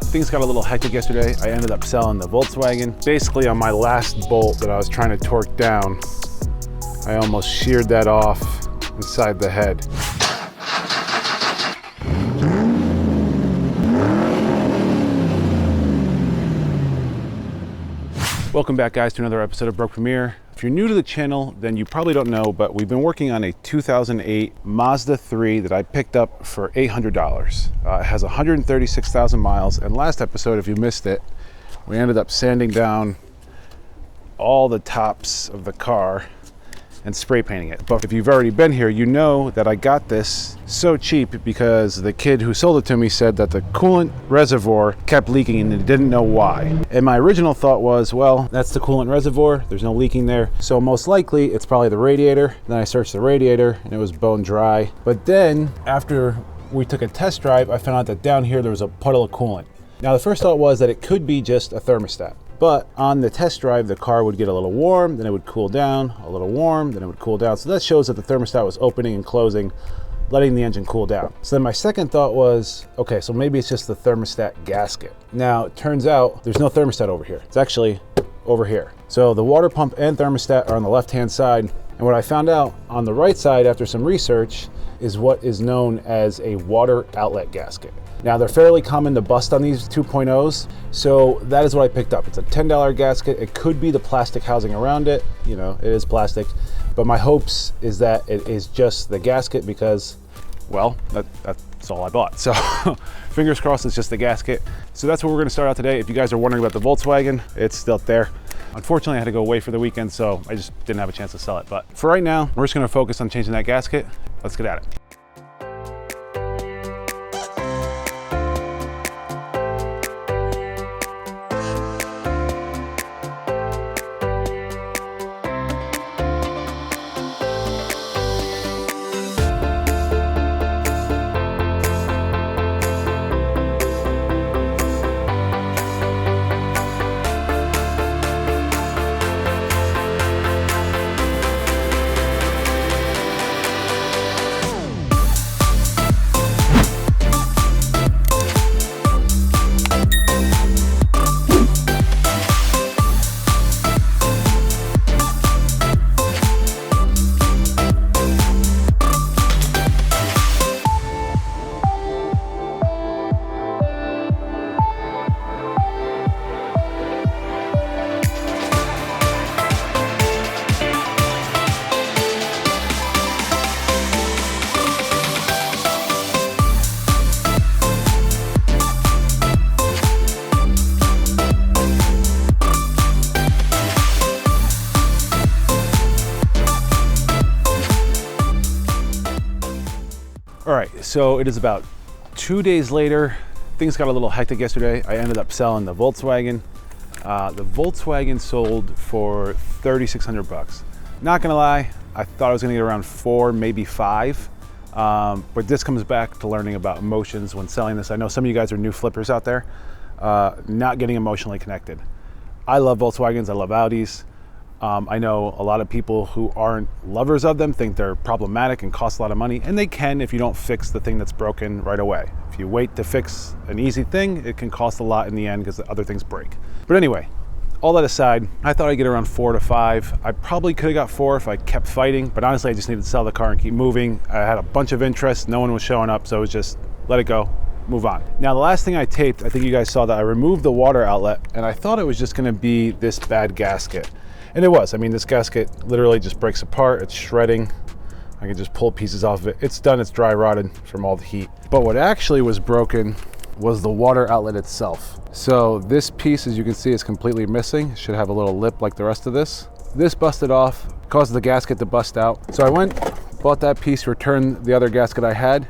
Things got a little hectic yesterday. I ended up selling the Volkswagen. Basically on my last bolt that I was trying to torque down, I almost sheared that off inside the head. Welcome back, guys, to another episode of Broke Premiere. If you're new to the channel, then you probably don't know, but we've been working on a 2008 Mazda-3 that I picked up for $800. It has 136,000 miles, and last episode, if you missed it, we ended up sanding down all the tops of the car and spray painting it. But if you've already been here, you know that I got this so cheap because the kid who sold it to me said that the coolant reservoir kept leaking and he didn't know why. And my original thought was, well, that's the coolant reservoir, there's no leaking there, so most likely it's probably the radiator. Then I searched the radiator and it was bone dry. But then after we took a test drive, I found out that down here there was a puddle of coolant. Now the first thought was that it could be just a thermostat. But on the test drive, the car would get a little warm, then it would cool down, a little warm, then it would cool down. So that shows that the thermostat was opening and closing, letting the engine cool down. So then my second thought was, okay, so maybe it's just the thermostat gasket. Now, it turns out there's no thermostat over here. It's actually over here. So the water pump and thermostat are on the left-hand side. And what I found out on the right side after some research is what is known as a water outlet gasket. Now they're fairly common to bust on these 2.0s, so that is what I picked up. It's a $10 gasket. It could be the plastic housing around it, you know, it is plastic, but my hopes is that it is just the gasket because, well, that's all I bought. So fingers crossed it's just the gasket. So that's where we're gonna start out today. If you guys are wondering about the Volkswagen, it's still there. Unfortunately, I had to go away for the weekend, so I just didn't have a chance to sell it. But for right now, we're just gonna focus on changing that gasket. Let's get at it. All right, so it is about 2 days later. Things got a little hectic yesterday. I ended up selling the Volkswagen. The Volkswagen sold for 3,600 bucks. Not gonna lie, I thought I was gonna get around 4, maybe 5. But this comes back to learning about emotions when selling this. I know some of you guys are new flippers out there, not getting emotionally connected. I love Volkswagens, I love Audis. I know a lot of people who aren't lovers of them think they're problematic and cost a lot of money, and they can if you don't fix the thing that's broken right away. If you wait to fix an easy thing, it can cost a lot in the end because the other things break. But anyway, all that aside, I thought I'd get around 4 to 5. I probably could have got 4 if I kept fighting, but honestly, I just needed to sell the car and keep moving. I had a bunch of interest, no one was showing up, so it was just let it go, move on. Now, the last thing I taped, I think you guys saw that I removed the water outlet, and I thought it was just gonna be this bad gasket. And it was. I mean, this gasket literally just breaks apart. It's shredding. I can just pull pieces off of it. It's done. It's dry rotted from all the heat. But what actually was broken was the water outlet itself. So this piece, as you can see, is completely missing. It should have a little lip like the rest of this. This busted off, caused the gasket to bust out. So I went, bought that piece, returned the other gasket I had,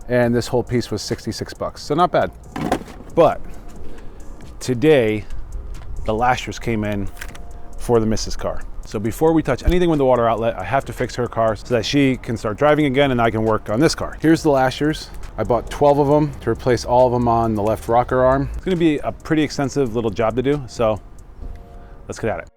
and this whole piece was 66 bucks. So not bad. But today, the lashers came in for the missus car. So before we touch anything with the water outlet, I have to fix her car so that she can start driving again and I can work on this car. Here's the lashers. I bought 12 of them to replace all of them on the left rocker arm. It's gonna be a pretty extensive little job to do, so let's get at it.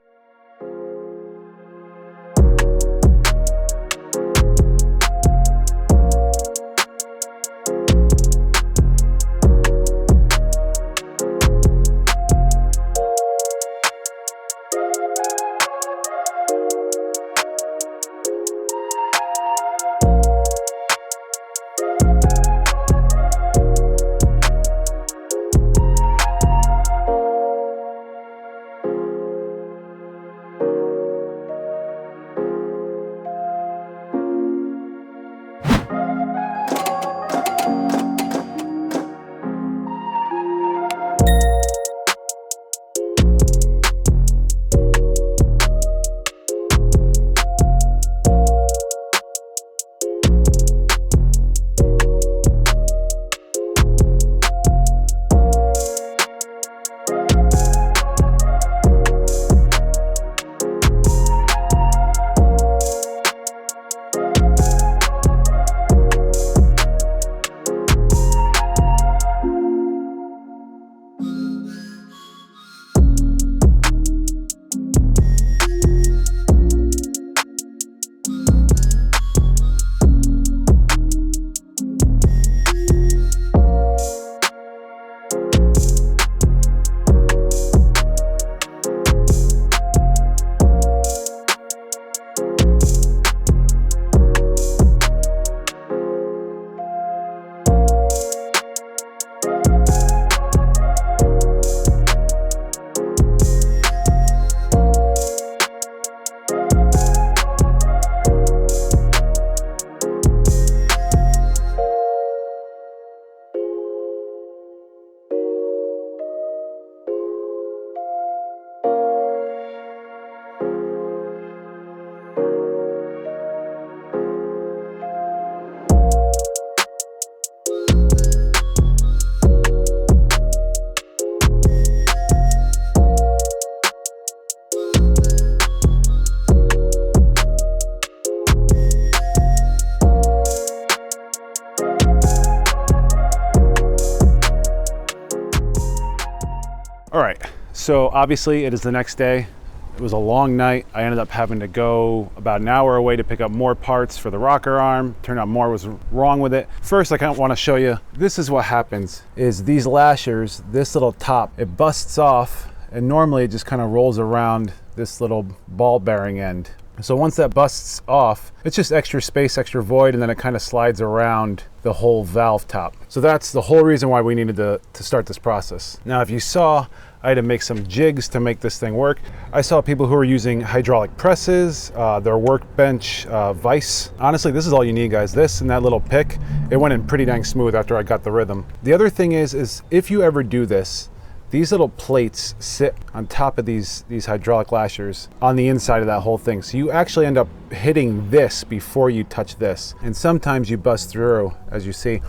All right, so obviously it is the next day. It was a long night. I ended up having to go about an hour away to pick up more parts for the rocker arm. Turned out more was wrong with it. First, I kind of want to show you, this is what happens, is these lashers, this little top, it busts off, and normally it just kind of rolls around this little ball bearing end. So once that busts off, it's just extra space, extra void, and then it kind of slides around the whole valve top. So that's the whole reason why we needed to start this process. Now, if you saw, I had to make some jigs to make this thing work. I saw people who were using hydraulic presses, their workbench vise. Honestly, this is all you need, guys. This and that little pick, it went in pretty dang smooth after I got the rhythm. The other thing is if you ever do this, these little plates sit on top of these hydraulic lashers on the inside of that whole thing. So you actually end up hitting this before you touch this. And sometimes you bust through, as you see,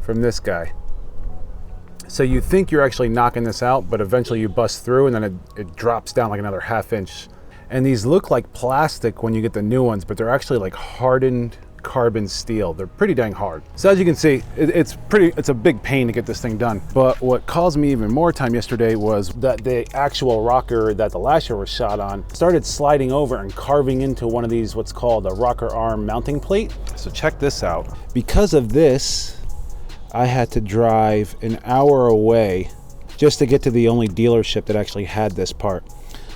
from this guy. So you think you're actually knocking this out, but eventually you bust through and then it drops down like another ½ inch. And these look like plastic when you get the new ones, but they're actually like hardened carbon steel. They're pretty dang hard. So as you can see, it's a big pain to get this thing done. But what caused me even more time yesterday was that the actual rocker that the lasher was shot on started sliding over and carving into one of these, what's called a rocker arm mounting plate. So check this out. Because of this, I had to drive an hour away just to get to the only dealership that actually had this part.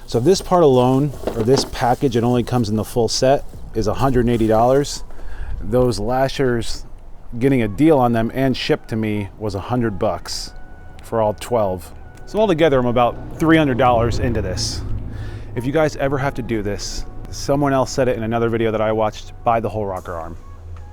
So this part alone, or this package, it only comes in the full set, is $180. Those lashers, getting a deal on them and shipped to me was $100 for all 12. So altogether, I'm about $300 into this. If you guys ever have to do this, someone else said it in another video that I watched, buy the whole rocker arm.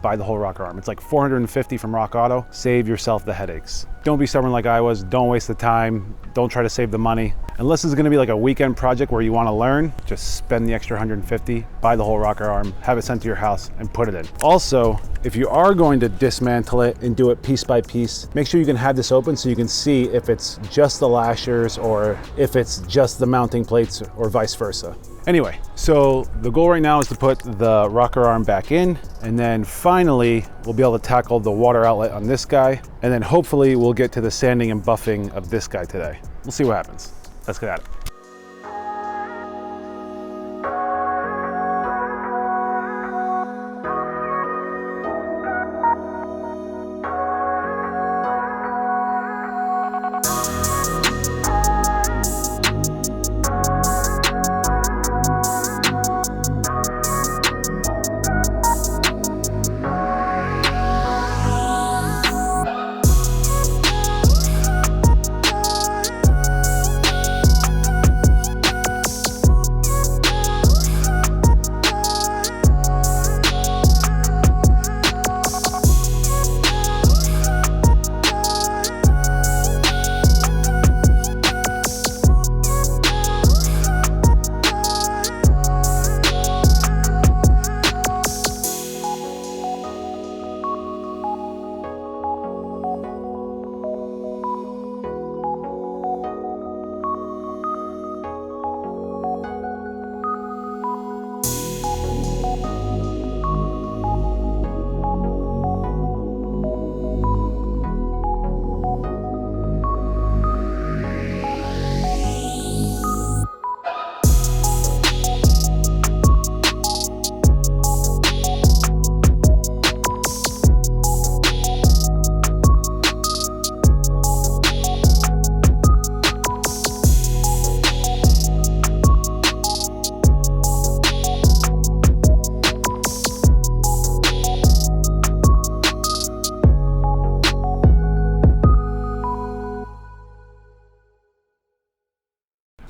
Buy the whole rocker arm. It's like $450 from Rock Auto. Save yourself the headaches. Don't be stubborn like I was. Don't waste the time. Don't try to save the money. Unless it's gonna be like a weekend project where you wanna learn, just spend the extra $150, buy the whole rocker arm, have it sent to your house and put it in. Also, if you are going to dismantle it and do it piece by piece, make sure you can have this open so you can see if it's just the lashers or if it's just the mounting plates or vice versa. Anyway, so the goal right now is to put the rocker arm back in, and then finally we'll be able to tackle the water outlet on this guy, and then hopefully we'll get to the sanding and buffing of this guy today. We'll see what happens. Let's get at it.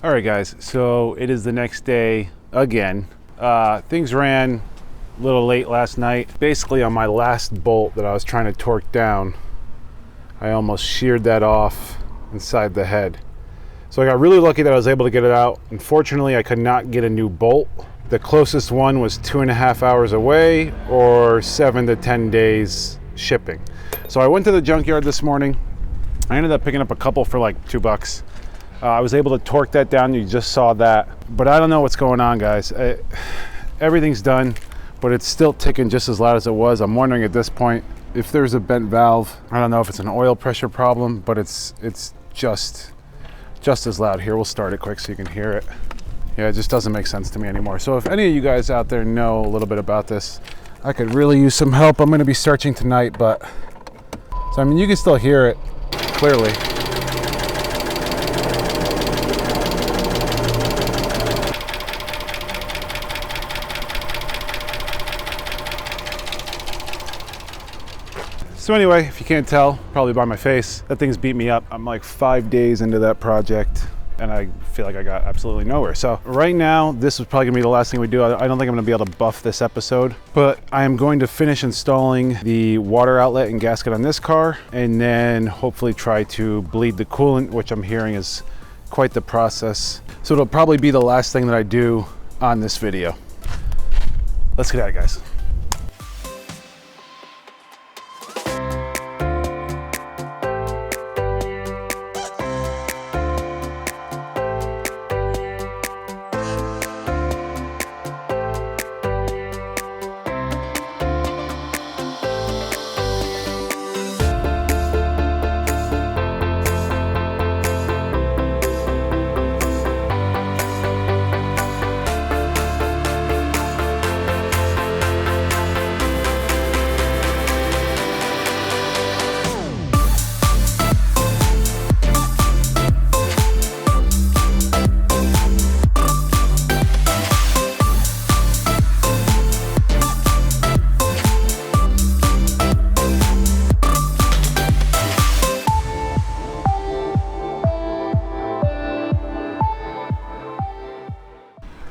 All right, guys, so it is the next day again. Things ran a little late last night. Basically, on my last bolt that I was trying to torque down, I almost sheared that off inside the head. So I got really lucky that I was able to get it out. Unfortunately, I could not get a new bolt. The closest one was 2.5 hours away or 7 to 10 days shipping. So I went to the junkyard this morning. I ended up picking up a couple for like $2. I was able to torque that down. You just saw that, but I don't know what's going on, guys. Everything's done, but it's still ticking just as loud as it was. I'm wondering at this point if there's a bent valve. I don't know if it's an oil pressure problem, but it's just just as loud. Here, we'll start it quick so you can hear it. Yeah, it just doesn't make sense to me anymore. So if any of you guys out there know a little bit about this, I could really use some help. I'm gonna be searching tonight, but, so I mean, you can still hear it clearly. So anyway, if you can't tell, probably by my face, that thing's beat me up. I'm like 5 days into that project and I feel like I got absolutely nowhere. So right now, this is probably gonna be the last thing we do. I don't think I'm gonna be able to buff this episode, but I am going to finish installing the water outlet and gasket on this car, and then hopefully try to bleed the coolant, which I'm hearing is quite the process. So it'll probably be the last thing that I do on this video. Let's get at it, guys.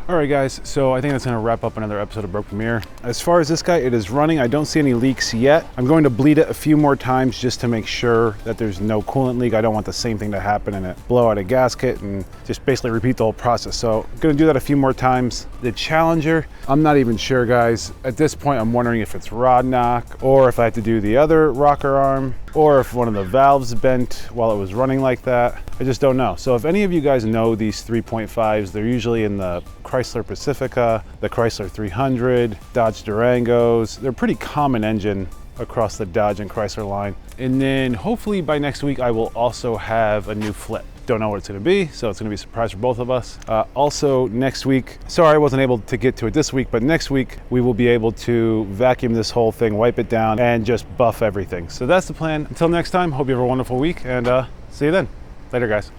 All right guys, so I think that's gonna wrap up another episode of Broken Mirror. As far as this guy, it is running. I don't see any leaks yet. I'm going to bleed it a few more times just to make sure that there's no coolant leak. I don't want the same thing to happen and it blow out a gasket and just basically repeat the whole process. So I'm gonna do that a few more times. The Challenger, I'm not even sure, guys. At this point, I'm wondering if it's rod knock or if I have to do the other rocker arm, or if one of the valves bent while it was running like that. I just don't know. So if any of you guys know these 3.5s, they're usually in the Chrysler Pacifica, the Chrysler 300, Dodge Durangos. They're a pretty common engine across the Dodge and Chrysler line. And then hopefully by next week, I will also have a new flip. Don't know what it's gonna be, so it's gonna be a surprise for both of us. Also next week, sorry I wasn't able to get to it this week, but next week we will be able to vacuum this whole thing, wipe it down, and just buff everything. So that's the plan. Until next time, hope you have a wonderful week, and see you then. Later, guys.